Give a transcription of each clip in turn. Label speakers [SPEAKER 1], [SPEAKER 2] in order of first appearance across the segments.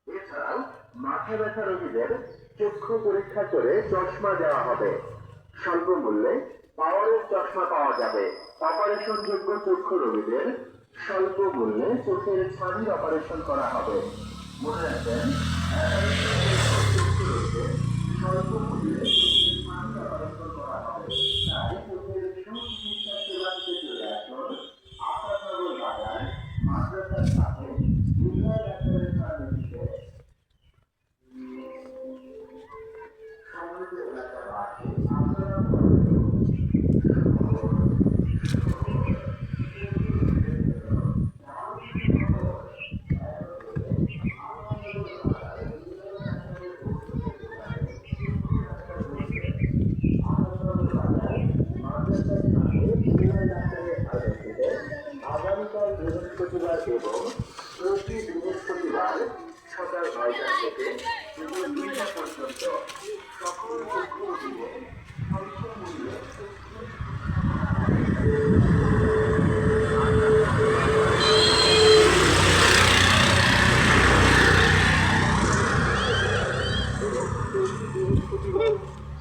[SPEAKER 1] এছাড়াও মাথা ব্যথা রোগীদের চক্ষু পরীক্ষা করে চশমা দেওয়া হবে। স্বল্প মূল্যে পাওয়ারের চশমা পাওয়া যাবে। অপারেশন যোগ্য চক্ষু রোগীদের স্বল্প মূল্যে চোখের ছানির অপারেশন করা হবে। মনে রাখবেন, চক্ষু রোগীদের স্বল্প মূল্যে চোখের ছানির অপারেশন করা হবে। তাই চোখের সুচিকিৎসা সেবা দিতে চলে আসুন আফতাবনগর বাজার মাদ্রাসার সাথে জিলা ডাক্তারের ফার্মেসিতে। সম্মানিত এলাকাবাসী, আপনারা আগামীকাল বৃহস্পতিবার এবং প্রতি বৃহস্পতিবার সকাল ৯টা থেকে দুপুর ২টা পর্যন্ত সকল চক্ষুরোগীদের স্বল্প মূল্যে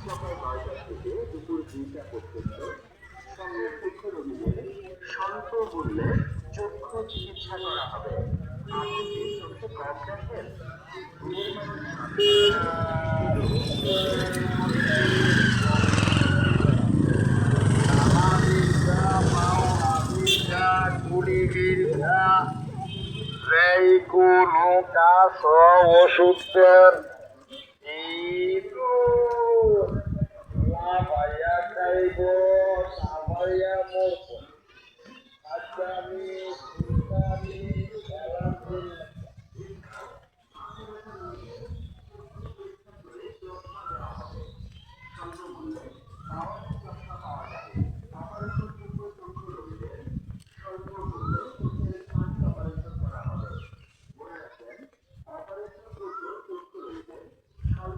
[SPEAKER 1] সকাল ৯টা থেকে দুপুর ২টা পর্যন্ত সকল চক্ষুরোগীদের স্বল্প মূল্যে চক্ষু চিকিৎসা করা হবে। আপনি কি চোখে কম দেখেন?
[SPEAKER 2] কোনো কাজ ওষুধের ভাইয়া খাইব ভাইয়া মরব। আচ্ছা আমি